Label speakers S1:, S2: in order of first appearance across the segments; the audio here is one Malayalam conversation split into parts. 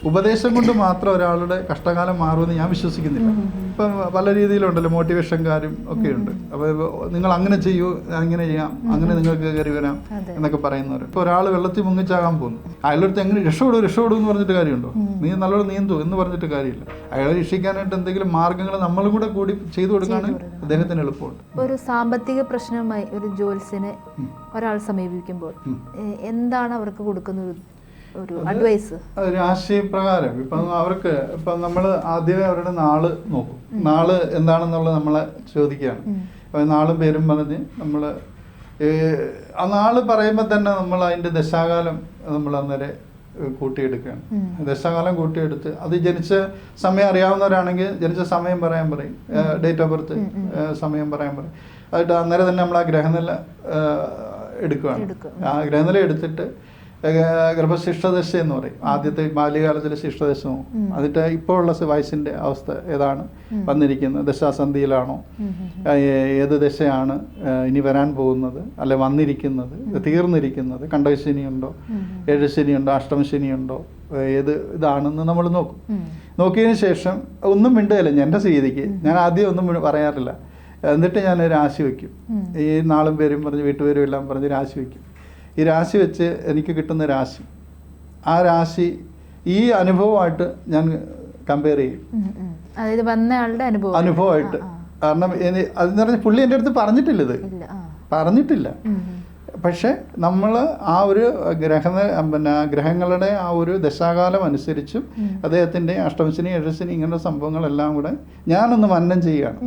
S1: ഉപദേശം കൊണ്ട് മാത്രം ഒരാളുടെ കഷ്ടകാലം മാറുമെന്ന് ഞാൻ വിശ്വസിക്കുന്നില്ല. ഇപ്പം പല രീതിയിലുണ്ടല്ലോ, മോട്ടിവേഷൻകാരും ഒക്കെ ഉണ്ട്. അപ്പോൾ നിങ്ങൾ അങ്ങനെ ചെയ്യൂ, അങ്ങനെ ചെയ്യാം, അങ്ങനെ നിങ്ങൾക്ക് കയറി വരാം എന്നൊക്കെ പറയുന്നവർ. ഇപ്പോൾ ഒരാൾ വെള്ളത്തിൽ മുങ്ങിച്ചാകാൻ പോകുന്നു, അയാളടുത്ത് എങ്ങനെ രക്ഷപ്പെടും എന്ന് പറഞ്ഞിട്ട് കാര്യമുണ്ടോ? നീ നല്ലോണം നീന്തു എന്ന് പറഞ്ഞിട്ട് കാര്യമില്ല. അയാളെ രക്ഷിക്കാനായിട്ട് എന്തെങ്കിലും മാർഗ്ഗങ്ങൾ നമ്മളും കൂടി ചെയ്തു കൊടുക്കുകയാണെങ്കിൽ അദ്ദേഹത്തിന് എളുപ്പമുണ്ട്.
S2: ഒരു സാമ്പത്തിക പ്രശ്നമായി ഒരു ജോത്സ്യനെ ഒരാൾ സമീപിക്കുമ്പോൾ എന്താണ് അവർക്ക് കൊടുക്കുന്ന ഒരു അഡ്വൈസ്?
S1: രാശിപ്രകാരം ഇപ്പം അവർക്ക് ഇപ്പം നമ്മൾ ആദ്യമേ അവരുടെ നാള് നോക്കും. നാള് എന്താണെന്നുള്ളത് നമ്മളെ ചോദിക്കുകയാണ്. അപ്പം നാളും പേരും പറഞ്ഞ് നമ്മൾ ആ നാള് പറയുമ്പോൾ തന്നെ നമ്മൾ അതിൻ്റെ ദശാകാലം നമ്മൾ അന്നേരം കൂട്ടിയെടുക്കുകയാണ്. ദശാകാലം കൂട്ടിയെടുത്ത് അത് ജനിച്ച സമയം അറിയാവുന്നവരാണെങ്കിൽ ജനിച്ച സമയം പറയാൻ പറയും, ഡേറ്റ് ഓഫ് ബർത്ത് സമയം പറയാൻ പറയും. അതിട്ട് അന്നേരം തന്നെ നമ്മൾ ആ ഗ്രഹനില എടുക്കുകയാണ്. ആ ഗ്രഹനില എടുത്തിട്ട് ഗർഭശിഷ്ടദശ എന്ന് പറയും. ആദ്യത്തെ ബാല്യകാലത്തിലെ ശിഷ്ടദശ നോക്കും. അതിട്ട് ഇപ്പോൾ ഉള്ള വയസ്സിൻ്റെ അവസ്ഥ ഏതാണ് വന്നിരിക്കുന്നത്, ദശാസന്ധിയിലാണോ, ഏത് ദശയാണ് ഇനി വരാൻ പോകുന്നത്, അല്ലെ വന്നിരിക്കുന്നത്, തീർന്നിരിക്കുന്നത്, കണ്ടകശനിയുണ്ടോ, ഏഴശനിയുണ്ടോ, അഷ്ടമശനിയുണ്ടോ, ഏത് ഇതാണെന്ന് നമ്മൾ നോക്കും. നോക്കിയതിന് ശേഷം ഒന്നും മിണ്ടുകയില്ല. എൻ്റെ സ്ഥിതിക്ക് ഞാൻ ആദ്യം ഒന്നും പറയാറില്ല. എന്നിട്ട് ഞാൻ രാശി വയ്ക്കും. ഈ നാളും പേരും പറഞ്ഞ് വീട്ടുപേരും എല്ലാം പറഞ്ഞ് രാശി വയ്ക്കും. ഈ രാശി വെച്ച് എനിക്ക് കിട്ടുന്ന രാശി, ആ രാശി ഈ അനുഭവമായിട്ട് ഞാൻ കമ്പയർ ചെയ്യും.
S2: അതായത് വന്ന ആളുടെ
S1: അനുഭവമായിട്ട്. കാരണം അതെന്ന് പറഞ്ഞാൽ പുള്ളി എൻ്റെ അടുത്ത് പറഞ്ഞിട്ടില്ല. പക്ഷെ നമ്മൾ ആ ഒരു ഗ്രഹങ്ങളുടെ ആ ഒരു ദശാകാലം അനുസരിച്ചും അദ്ദേഹത്തിൻ്റെ അഷ്ടമശനി ഏഴശനി ഇങ്ങനെയുള്ള സംഭവങ്ങളെല്ലാം കൂടെ ഞാനൊന്ന് മന്നം ചെയ്യുകയാണ്.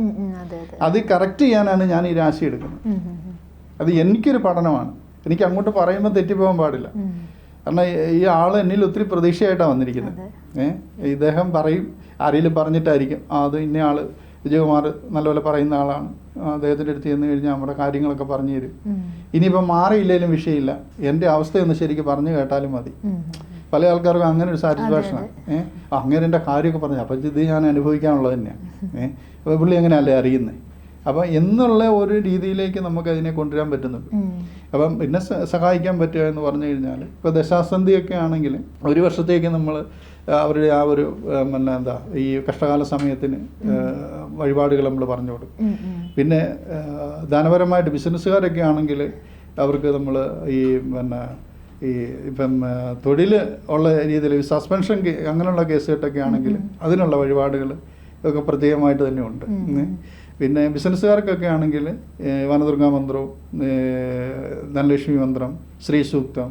S1: അത് കറക്റ്റ് ചെയ്യാനാണ് ഞാൻ ഈ രാശി എടുക്കുന്നത്. അത് എനിക്കൊരു പഠനമാണ്. എനിക്ക് അങ്ങോട്ട് പറയുമ്പോൾ തെറ്റിപ്പോകാൻ പാടില്ല. കാരണം ഈ ആൾ എന്നിൽ ഒത്തിരി പ്രതീക്ഷയായിട്ടാണ് വന്നിരിക്കുന്നത്. ഇദ്ദേഹം പറയും, ആരെങ്കിലും പറഞ്ഞിട്ടായിരിക്കും അത് ഇന്ന ആൾ വിജയകുമാർ നല്ലപോലെ പറയുന്ന ആളാണ്, അദ്ദേഹത്തിൻ്റെ അടുത്ത് ചെന്ന് കഴിഞ്ഞാൽ നമ്മുടെ കാര്യങ്ങളൊക്കെ പറഞ്ഞു തരും. ഇനിയിപ്പം മാറിയില്ലെങ്കിലും വിഷയമില്ല, എൻ്റെ അവസ്ഥയൊന്ന് ശരിക്കും പറഞ്ഞു കേട്ടാലും മതി. പല ആൾക്കാർക്കും അങ്ങനെ ഒരു സാറ്റിസ്ഫാക്ഷനാണ്. അങ്ങനെ എൻ്റെ കാര്യമൊക്കെ പറഞ്ഞു, അപ്പം ഇത് ഞാൻ അനുഭവിക്കാനുള്ളത് തന്നെയാണ്. അപ്പോൾ പുള്ളി അങ്ങനെയല്ലേ അറിയുന്നത്. അപ്പം എന്നുള്ള ഒരു രീതിയിലേക്ക് നമുക്കതിനെ കൊണ്ടുവരാൻ പറ്റുന്നുണ്ട്. അപ്പം എന്നെ സഹായിക്കാൻ പറ്റുക എന്ന് പറഞ്ഞു കഴിഞ്ഞാൽ, ഇപ്പോൾ ദശാസന്ധിയൊക്കെ ആണെങ്കിൽ ഒരു വർഷത്തേക്ക് നമ്മൾ അവരുടെ ആ ഒരു ഈ കഷ്ടകാല സമയത്തിന് വഴിപാടുകൾ നമ്മൾ പറഞ്ഞു കൊടുക്കും. പിന്നെ ധനപരമായിട്ട് ബിസിനസ്സുകാരൊക്കെ ആണെങ്കിൽ അവർക്ക് നമ്മൾ ഇപ്പം തൊഴിൽ ഉള്ള രീതിയിൽ സസ്പെൻഷൻ അങ്ങനെയുള്ള കേസുകെട്ടൊക്കെ ആണെങ്കിൽ അതിനുള്ള വഴിപാടുകൾ ഒക്കെ പ്രത്യേകമായിട്ട് തന്നെ ഉണ്ട്. പിന്നെ ബിസിനസ്സുകാർക്കൊക്കെ ആണെങ്കിൽ വനദുർഗാ മന്ത്രവും ധനലക്ഷ്മി മന്ത്രം, ശ്രീ സൂക്തം,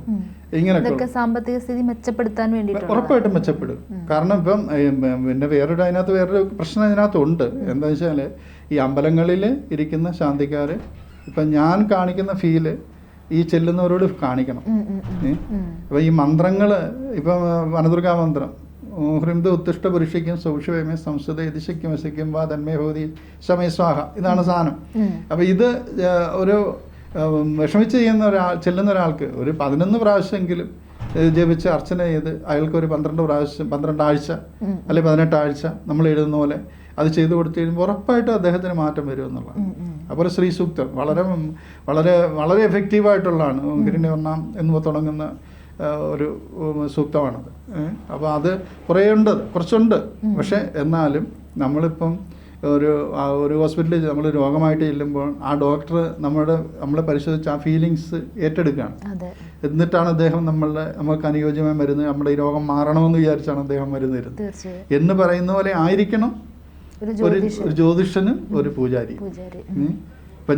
S1: ഇങ്ങനെയൊക്കെ
S2: സാമ്പത്തിക സ്ഥിതി മെച്ചപ്പെടുത്താൻ വേണ്ടി
S1: ഉറപ്പായിട്ടും മെച്ചപ്പെടും. കാരണം ഇപ്പം പിന്നെ വേറൊരു പ്രശ്നം ഇതിനകത്തുണ്ട്. എന്താ വെച്ചാൽ ഈ അമ്പലങ്ങളിൽ ഇരിക്കുന്ന ശാന്തിക്കാർ ഇപ്പം ഞാൻ കാണിക്കുന്ന ഫീല് ഈ ചെല്ലുന്നവരോട് കാണിക്കണം. അപ്പം ഈ മന്ത്രങ്ങൾ ഇപ്പം വനദുർഗാ മന്ത്രം ഹൃന്ദു ഉത്തിഷ്ട പുരുഷിക്കും സൗഷ്യമേ സംസ്കൃത ഇതിശയ്ക്കും വശയ്ക്കും വാ തന്മേ ഭൂതി ശമയ സ്വാഹ, ഇതാണ് സാധനം. അപ്പം ഇത് ഒരു വിഷമിച്ച് ചെല്ലുന്ന ഒരാൾക്ക് ഒരു 11 പ്രാവശ്യമെങ്കിലും ജപിച്ച് അർച്ചന ചെയ്ത് അയാൾക്കൊരു 12 ആഴ്ച അല്ലെ 18 ആഴ്ച നമ്മൾ എഴുതുന്ന പോലെ അത് ചെയ്തു കൊടുത്തു കഴിയുമ്പോൾ ഉറപ്പായിട്ടും അദ്ദേഹത്തിന് മാറ്റം വരും എന്നുള്ളതാണ്. അപ്പോൾ ശ്രീ സൂക്തം വളരെ വളരെ വളരെ എഫക്റ്റീവായിട്ടുള്ളതാണ്. ഗിരിണിവർണ്ണം എന്ന് തുടങ്ങുന്ന ഒരു സൂക്തമാണത്. അപ്പോൾ അത് കുറച്ചുണ്ട്. പക്ഷേ എന്നാലും നമ്മളിപ്പം ഒരു ഹോസ്പിറ്റലിൽ നമ്മൾ രോഗമായിട്ട് ചെല്ലുമ്പോൾ ആ ഡോക്ടർ നമ്മളെ പരിശോധിച്ച് ആ ഫീലിങ്സ് ഏറ്റെടുക്കുകയാണ്. എന്നിട്ടാണ് അദ്ദേഹം നമുക്ക് അനുയോജ്യമായ മരുന്ന്, നമ്മുടെ ഈ രോഗം മാറണമെന്ന് വിചാരിച്ചാണ് അദ്ദേഹം മരുന്ന് തരുന്നത് എന്ന് പറയുന്ന പോലെ ആയിരിക്കണം ഒരു ജ്യോതിഷനും ഒരു പൂജാരി. ഇപ്പം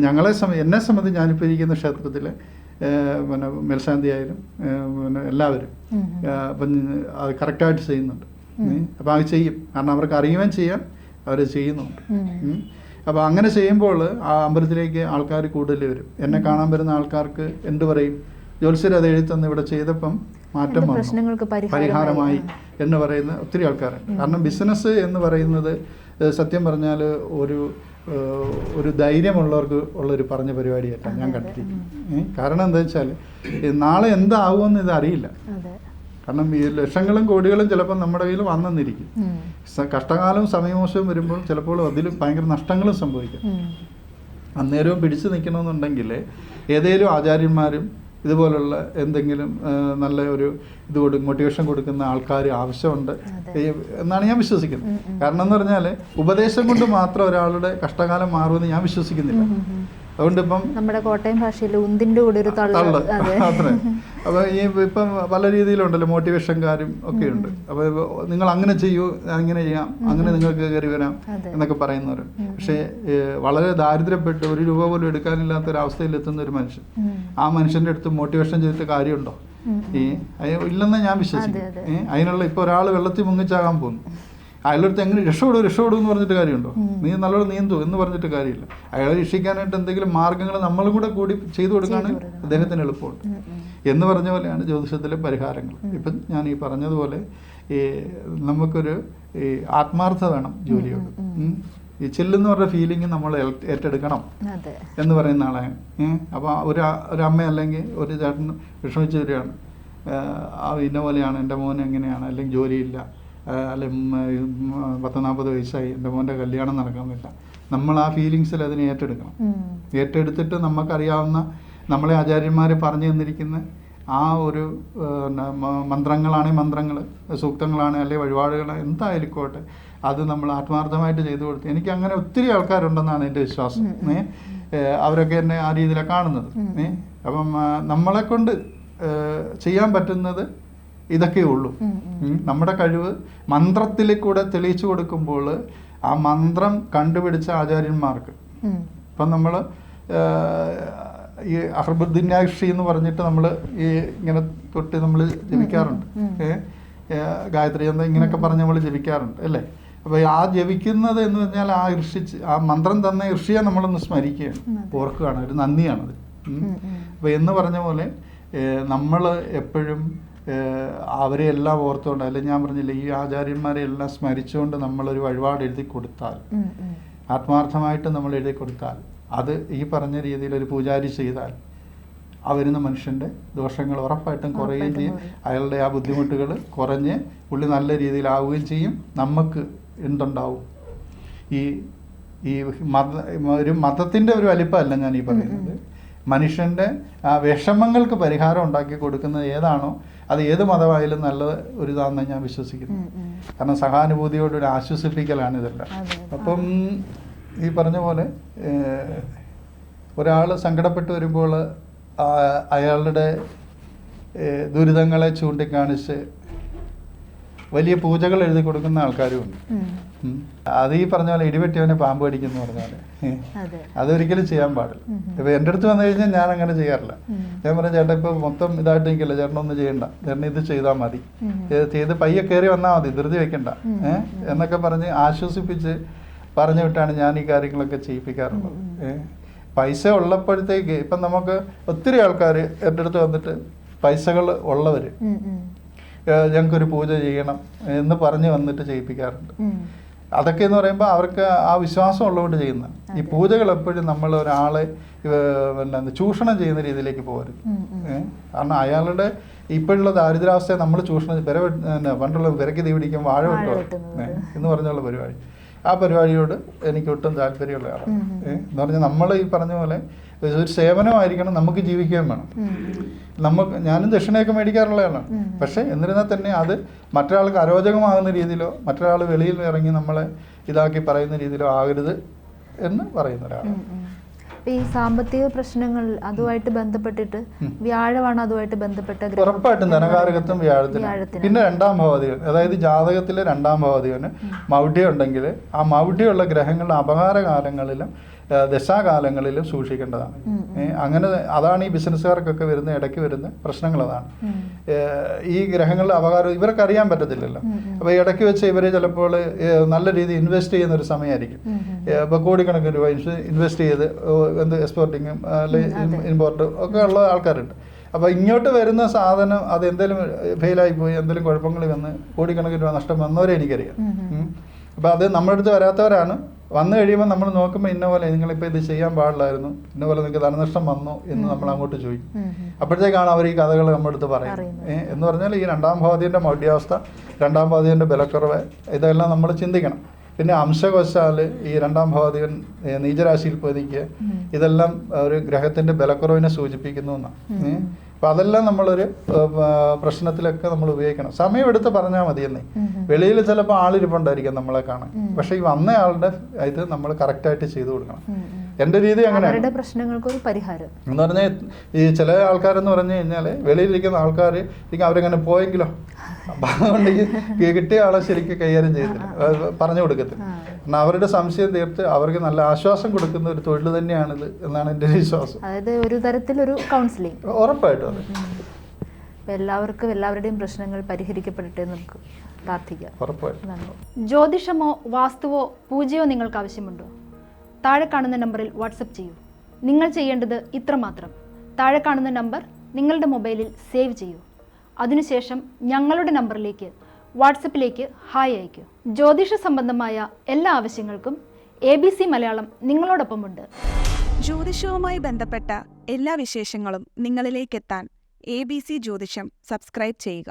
S1: എന്നെ സംബന്ധിച്ച് ഞാനിപ്പോൾ ഇരിക്കുന്ന ക്ഷേത്രത്തിൽ പിന്നെ മേൽശാന്തിയായാലും പിന്നെ എല്ലാവരും അപ്പം അത് കറക്റ്റായിട്ട് ചെയ്യുന്നുണ്ട്. അപ്പം അത് ചെയ്യും. കാരണം അവർക്ക് അറിയുകയും ചെയ്യാൻ അവർ ചെയ്യുന്നുണ്ട്. അപ്പോൾ അങ്ങനെ ചെയ്യുമ്പോൾ ആ അമ്പലത്തിലേക്ക് ആൾക്കാർ കൂടുതൽ വരും. എന്നെ കാണാൻ വരുന്ന ആൾക്കാർക്ക് എന്ത് പറയും, ജ്യോത്സ്യർ അത് എഴുതി ഇവിടെ ചെയ്തപ്പം മാറ്റം വന്നു, പരിഹാരമായി എന്ന് പറയുന്ന ഒത്തിരി ആൾക്കാരുണ്ട്. കാരണം ബിസിനസ് എന്ന് പറയുന്നത് സത്യം പറഞ്ഞാൽ ഒരു ധൈര്യമുള്ളവർക്ക് ഉള്ളൊരു പറഞ്ഞ പരിപാടിയായിട്ടാണ് ഞാൻ കണ്ടിരിക്കുന്നത്. കാരണം എന്താ വെച്ചാൽ നാളെ എന്താകുമെന്ന് ഇത് അറിയില്ല. കാരണം ഈ ലക്ഷങ്ങളും കോടികളും ചിലപ്പോൾ നമ്മുടെ കയ്യിൽ വന്നെന്നിരിക്കും. കഷ്ടകാലവും സമയമോശവും വരുമ്പോൾ ചിലപ്പോൾ അതിൽ ഭയങ്കര നഷ്ടങ്ങളും സംഭവിക്കും. അന്നേരവും പിടിച്ചു നിൽക്കണമെന്നുണ്ടെങ്കിൽ ഏതേലും ആചാര്യന്മാരും ഇതുപോലുള്ള എന്തെങ്കിലും നല്ല ഒരു മോട്ടിവേഷൻ കൊടുക്കുന്ന ആൾക്കാർ ആവശ്യമുണ്ട് എന്നാണ് ഞാൻ വിശ്വസിക്കുന്നത്. കാരണം എന്ന് പറഞ്ഞാൽ ഉപദേശം കൊണ്ട് മാത്രം ഒരാളുടെ കഷ്ടകാലം മാറുമെന്ന് ഞാൻ വിശ്വസിക്കുന്നില്ല. അതുകൊണ്ട് ഇപ്പം
S2: നമ്മുടെ കോട്ടയം ഭാഷയിൽ ഉന്തിൻ്റെ കൂടെ ഒരു തള്ള്
S1: അത്രേ. അപ്പോൾ ഈ ഇപ്പം പല രീതിയിലുണ്ടല്ലോ മോട്ടിവേഷൻകാരും ഒക്കെ ഉണ്ട്. അപ്പോൾ നിങ്ങൾ അങ്ങനെ ചെയ്യൂ, അങ്ങനെ ചെയ്യാം, അങ്ങനെ നിങ്ങൾക്ക് കയറി വരാം എന്നൊക്കെ പറയുന്നവർ. പക്ഷേ വളരെ ദാരിദ്ര്യപ്പെട്ട് ഒരു രൂപ പോലും എടുക്കാനില്ലാത്ത ഒരവസ്ഥയിൽ എത്തുന്ന ഒരു മനുഷ്യൻ, ആ മനുഷ്യൻ്റെ അടുത്ത് മോട്ടിവേഷൻ ചെയ്തിട്ട് കാര്യമുണ്ടോ? ഇല്ലെന്ന് ഞാൻ വിശ്വസിക്കും. അതിനുള്ള ഇപ്പോൾ ഒരാൾ വെള്ളത്തിൽ മുങ്ങിച്ചാകാൻ പോകുന്നു, അയാളടുത്ത് എങ്ങനെ രക്ഷപ്പെടും എന്ന് പറഞ്ഞിട്ട് കാര്യമുണ്ടോ? നീ നല്ലോണം നീന്തു എന്ന് പറഞ്ഞിട്ട് കാര്യമില്ല. അയാളെ രക്ഷിക്കാനായിട്ട് എന്തെങ്കിലും മാർഗ്ഗങ്ങൾ നമ്മളും കൂടി ചെയ്തു കൊടുക്കാണ് അദ്ദേഹത്തിന് എളുപ്പമുണ്ട്. എന്ന് പറഞ്ഞ പോലെയാണ് ജ്യോതിഷത്തിലെ പരിഹാരങ്ങൾ. ഇപ്പം ഞാൻ ഈ പറഞ്ഞതുപോലെ നമുക്കൊരു ആത്മാർത്ഥത വേണം ജോലിയോട്. ഈ ചെല്ലെന്ന് പറഞ്ഞ ഫീലിംഗ് നമ്മൾ ഏറ്റെടുക്കണം എന്ന് പറയുന്ന ആളാണ്. അപ്പോൾ ഒരു അമ്മ അല്ലെങ്കിൽ ഒരു ചേട്ടൻ വിഷമിച്ച് വരികയാണ്, ഇന്ന പോലെയാണ് എൻ്റെ മോൻ എങ്ങനെയാണ്, അല്ലെങ്കിൽ ജോലിയില്ല, അല്ലെങ്കിൽ 40-40 വയസ്സായി എൻ്റെ മോൻ്റെ കല്യാണം നടക്കുന്നില്ല. നമ്മൾ ആ ഫീലിങ്സിൽ അതിനെ ഏറ്റെടുക്കണം. ഏറ്റെടുത്തിട്ട് നമുക്കറിയാവുന്ന നമ്മളെ ആചാര്യന്മാർ പറഞ്ഞു തന്നിരിക്കുന്ന ആ ഒരു മന്ത്രങ്ങളാണെങ്കിൽ മന്ത്രങ്ങൾ, സൂക്തങ്ങളാണ് അല്ലെങ്കിൽ വഴിപാടുകൾ എന്തായാലിക്കോട്ടെ, അത് നമ്മൾ ആത്മാർത്ഥമായിട്ട് ചെയ്തു കൊടുത്ത്. എനിക്ക് അങ്ങനെ ഒത്തിരി ആൾക്കാരുണ്ടെന്നാണ് എൻ്റെ വിശ്വാസം. അവരൊക്കെ എന്നെ ആ രീതിയിലാണ് കാണുന്നത്. അപ്പം നമ്മളെ കൊണ്ട് ചെയ്യാൻ പറ്റുന്നത് ഇതൊക്കെ ഉള്ളൂ. നമ്മുടെ കഴിവ് മന്ത്രത്തിൽ കൂടെ തെളിയിച്ചു കൊടുക്കുമ്പോൾ ആ മന്ത്രം കണ്ടുപിടിച്ച ആചാര്യന്മാർക്ക്, ഇപ്പം നമ്മൾ ഈ അഹർബുദ്ദിന്യാക്ഷി എന്ന് പറഞ്ഞിട്ട് നമ്മൾ ഈ ഇങ്ങനെ തൊട്ട് നമ്മൾ ജപിക്കാറുണ്ട്, ഗായത്രി എന്താ ഇങ്ങനെയൊക്കെ പറഞ്ഞ് നമ്മൾ ജപിക്കാറുണ്ട് അല്ലേ? അപ്പോൾ ആ ജപിക്കുന്നത് എന്ന് പറഞ്ഞാൽ ആ മന്ത്രം തന്ന ഋഷിയെ നമ്മളൊന്ന് സ്മരിക്കുകയാണ്, ഓർക്കുകയാണ്, ഒരു നന്ദിയാണത്. അപ്പോൾ എന്ന് പറഞ്ഞ പോലെ നമ്മൾ എപ്പോഴും അവരെ എല്ലാം ഓർത്തുകൊണ്ട്, അല്ലെങ്കിൽ ഞാൻ പറഞ്ഞില്ല, ഈ ആചാര്യന്മാരെ എല്ലാം സ്മരിച്ചുകൊണ്ട് നമ്മളൊരു വഴിപാട് എഴുതി കൊടുത്താൽ, ആത്മാർത്ഥമായിട്ട് നമ്മൾ എഴുതി കൊടുത്താൽ, അത് ഈ പറഞ്ഞ രീതിയിൽ ഒരു പൂജാരി ചെയ്താൽ ആ വരുന്ന മനുഷ്യൻ്റെ ദോഷങ്ങൾ ഉറപ്പായിട്ടും കുറയുകയും ചെയ്യും. അയാളുടെ ആ ബുദ്ധിമുട്ടുകൾ കുറഞ്ഞ് പുള്ളി നല്ല രീതിയിലാവുകയും ചെയ്യും. നമുക്ക് എന്തുണ്ടാവും? ഈ ഒരു മതത്തിൻ്റെ ഒരു വലിപ്പമല്ല ഞാൻ ഈ പറയുന്നത്. മനുഷ്യൻ്റെ ആ വിഷമങ്ങൾക്ക് പരിഹാരം ഉണ്ടാക്കി കൊടുക്കുന്നത് ഏതാണോ അത് ഏത് മതമായാലും നല്ല ഒരു ഇതാണെന്ന് ഞാൻ വിശ്വസിക്കുന്നു. കാരണം സഹാനുഭൂതിയോടൊരു ആശ്വസിപ്പിക്കലാണ് ഇതെല്ലാം. അപ്പം ഈ പറഞ്ഞ പോലെ ഒരാൾ സങ്കടപ്പെട്ട് വരുമ്പോൾ അയാളുടെ ദുരിതങ്ങളെ ചൂണ്ടിക്കാണിച്ച് വലിയ പൂജകൾ എഴുതി കൊടുക്കുന്ന ആൾക്കാരുമുണ്ട്. അത് ഈ പറഞ്ഞ പോലെ ഇടിവെട്ടിയവനെ പാമ്പ് കടിക്കുന്നു പറഞ്ഞാൽ അതൊരിക്കലും ചെയ്യാൻ പാടില്ല. ഇപ്പം എൻ്റെ അടുത്ത് വന്നു കഴിഞ്ഞാൽ ഞാൻ അങ്ങനെ ചെയ്യാറില്ല. ഞാൻ പറഞ്ഞ ചേട്ടാ ഇപ്പോൾ മൊത്തം ഇതായിട്ട് നിൽക്കില്ല, ചേട്ടനൊന്നും ചെയ്യണ്ട, ചേട്ടൻ ഇത് ചെയ്താൽ മതി, ചെയ്ത് പയ്യെ കയറി വന്നാൽ മതി, ധൃതി വെക്കണ്ട എന്നൊക്കെ പറഞ്ഞ് ആശ്വസിപ്പിച്ച് പറഞ്ഞു വിട്ടാണ് ഞാൻ ഈ കാര്യങ്ങളൊക്കെ ചെയ്യിപ്പിക്കാറുള്ളത്. പൈസ ഉള്ളപ്പോഴത്തേക്ക് ഇപ്പം നമുക്ക് ഒത്തിരി ആൾക്കാർ എൻ്റെ അടുത്ത് വന്നിട്ട് പൈസകൾ ഉള്ളവർ ഞങ്ങൾക്കൊരു പൂജ ചെയ്യണം എന്ന് പറഞ്ഞ് വന്നിട്ട് ചെയ്യിപ്പിക്കാറുണ്ട്. അതൊക്കെ എന്ന് പറയുമ്പോൾ അവർക്ക് ആ വിശ്വാസം ഉള്ളതുകൊണ്ട് ചെയ്യുന്ന ഈ പൂജകൾ എപ്പോഴും നമ്മൾ ഒരാളെ പിന്നെ ചൂഷണം ചെയ്യുന്ന രീതിയിലേക്ക് പോകരുത്. കാരണം അയാളുടെ ഇപ്പോഴുള്ള ദാരിദ്ര്യാവസ്ഥയെ നമ്മൾ ചൂഷണം പണ്ടുള്ള വിരക്കി തീ പിടിക്കും വാഴ വെട്ടോ എന്ന് പറഞ്ഞുള്ള പരിപാടി, ആ പരിപാടിയോട് എനിക്ക് ഒട്ടും താല്പര്യമുള്ള ആളാണ്. എന്ന് പറഞ്ഞാൽ നമ്മൾ ഈ പറഞ്ഞ പോലെ ഒരു സേവനമായിരിക്കണം, നമുക്ക് ജീവിക്കുകയും വേണം. ഞാനും ദക്ഷിണയൊക്കെ മേടിക്കാറുള്ള ആളാണ്. പക്ഷേ എന്നിരുന്നാൽ തന്നെ അത് മറ്റൊരാൾക്ക് അരോചകമാകുന്ന രീതിയിലോ മറ്റൊരാൾ വെളിയിൽ ഇറങ്ങി നമ്മളെ ഇതാക്കി പറയുന്ന രീതിയിലോ ആകരുത് എന്ന് പറയുന്ന ഒരാളാണ്.
S2: ഈ സാമ്പത്തിക പ്രശ്നങ്ങൾ അതുമായിട്ട് ബന്ധപ്പെട്ടിട്ട് വ്യാഴമാണ് അതുമായിട്ട് ബന്ധപ്പെട്ട
S1: ഉറപ്പായിട്ടും ധനകാരകത്വം വ്യാഴത്തിന്. പിന്നെ 2ാം ഭാവാധിപൻ, അതായത് ജാതകത്തിലെ 2ാം ഭാവാധിപന് മൗഢ്യം ഉണ്ടെങ്കിൽ ആ മൗഢ്യമുള്ള ഗ്രഹങ്ങളുടെ അപകാരകാലങ്ങളിലും ദശാകാലങ്ങളിലും സൂക്ഷിക്കേണ്ടതാണ്. അങ്ങനെ അതാണ് ഈ ബിസിനസ്സുകാർക്കൊക്കെ വരുന്ന ഇടയ്ക്ക് വരുന്ന പ്രശ്നങ്ങൾ. അതാണ് ഈ ഗ്രഹങ്ങളുടെ അപകാരം ഇവർക്ക് അറിയാൻ പറ്റത്തില്ലല്ലോ. അപ്പോൾ ഇടയ്ക്ക് വെച്ച് ഇവർ ചിലപ്പോൾ നല്ല രീതിയിൽ ഇൻവെസ്റ്റ് ചെയ്യുന്ന ഒരു സമയമായിരിക്കും. ഇപ്പോൾ കോടിക്കണക്കിന് രൂപ ഇൻവെസ്റ്റ് ചെയ്ത് എന്ത് എക്സ്പോർട്ടിങ്ങും അല്ലെങ്കിൽ ഇമ്പോർട്ടും ഒക്കെ ഉള്ള ആൾക്കാരുണ്ട്. അപ്പോൾ ഇങ്ങോട്ട് വരുന്ന സാധനം അത് എന്തെങ്കിലും ഫെയിലായി പോയി എന്തെങ്കിലും കുഴപ്പങ്ങൾ വന്ന് കോടിക്കണക്കിന് രൂപ നഷ്ടം വന്നവരെ എനിക്കറിയാം. അപ്പോൾ അത് നമ്മുടെ അടുത്ത് വരാത്തവരാണ്. വന്നു കഴിയുമ്പോൾ നമ്മൾ നോക്കുമ്പോൾ ഇന്ന പോലെ നിങ്ങളിപ്പോൾ ഇത് ചെയ്യാൻ പാടില്ലായിരുന്നു, ഇന്ന പോലെ നിങ്ങൾക്ക് ധനനഷ്ടം വന്നു എന്ന് നമ്മൾ അങ്ങോട്ട് ചോദിക്കും. അപ്പോഴത്തേക്കാണ് അവർ ഈ കഥകൾ നമ്മുടെ അടുത്ത് പറയുന്നത്. എന്ന് പറഞ്ഞാൽ ഈ 2ാം ഭാവാധിപൻ്റെ മൗഢ്യാവസ്ഥ, 2ാം ഭാവാധിപൻ്റെ ബലക്കുറവ്, ഇതെല്ലാം നമ്മൾ ചിന്തിക്കണം. പിന്നെ അംശവശാൽ ഈ 2ാം ഭാവാധിപൻ നീചരാശിയിൽ പതിക്കുക, ഇതെല്ലാം ഒരു ഗ്രഹത്തിൻ്റെ ബലക്കുറവിനെ സൂചിപ്പിക്കുന്നു എന്നാണ്. അപ്പം അതെല്ലാം നമ്മളൊരു പ്രശ്നത്തിലൊക്കെ നമ്മൾ ഉപയോഗിക്കണം. സമയമെടുത്ത് പറഞ്ഞാൽ മതിയെന്നേ. വെളിയിൽ ചിലപ്പോൾ ആളിരിപ്പുണ്ടായിരിക്കും നമ്മളെ കാണാൻ, പക്ഷേ ഈ വന്ന ആളുടെ ഇത് നമ്മൾ കറക്റ്റായിട്ട് ചെയ്തു കൊടുക്കണം. എൻ്റെ രീതി അങ്ങനെയാണ്.
S2: പ്രശ്നങ്ങൾക്കൊരു പരിഹാരം
S1: എന്ന് പറഞ്ഞാൽ ഈ ചില ആൾക്കാരെന്ന് പറഞ്ഞു കഴിഞ്ഞാൽ വെളിയിലിരിക്കുന്ന ആൾക്കാർ അവരെങ്ങനെ പോയെങ്കിലോ, അപ്പം അതുകൊണ്ട് ഈ കിട്ടിയ ആളെ ശരിക്കും കൈകാര്യം ചെയ്തില്ല, പറഞ്ഞു കൊടുക്കത്തില്ല. കാരണം അവരുടെ സംശയം തീർത്ത് അവർക്ക് നല്ല ആശ്വാസം കൊടുക്കുന്ന ഒരു തൊഴിൽ തന്നെയാണിത് എന്നാണ് എൻ്റെ വിശ്വാസം.
S2: അതായത് ഒരു തരത്തിലൊരു കൗൺസിലിംഗ്
S1: ഉറപ്പായിട്ടും അതെ.
S2: എല്ലാവരുടെയും പ്രശ്നങ്ങൾ പരിഹരിക്കപ്പെടട്ടെ എന്ന് നമുക്ക് പ്രാർത്ഥിക്കാം.
S1: ഉറപ്പായിട്ടും.
S3: ജ്യോതിഷമോ വാസ്തുവോ പൂജയോ നിങ്ങൾക്ക് ആവശ്യമുണ്ടോ? താഴെ കാണുന്ന നമ്പറിൽ വാട്സപ്പ് ചെയ്യൂ. നിങ്ങൾ ചെയ്യേണ്ടത് ഇത്രമാത്രം: താഴെ കാണുന്ന നമ്പർ നിങ്ങളുടെ മൊബൈലിൽ സേവ് ചെയ്യൂ. അതിനുശേഷം ഞങ്ങളുടെ നമ്പറിലേക്ക് വാട്സപ്പിലേക്ക് ഹായ് അയയ്ക്കൂ. ജ്യോതിഷ സംബന്ധമായ എല്ലാ ആവശ്യങ്ങൾക്കും ABC മലയാളം നിങ്ങളോടൊപ്പമുണ്ട്.
S4: ജ്യോതിഷവുമായി ബന്ധപ്പെട്ട എല്ലാ വിശേഷങ്ങളും നിങ്ങളിലേക്കെത്താൻ ABC ജ്യോതിഷം സബ്സ്ക്രൈബ് ചെയ്യുക.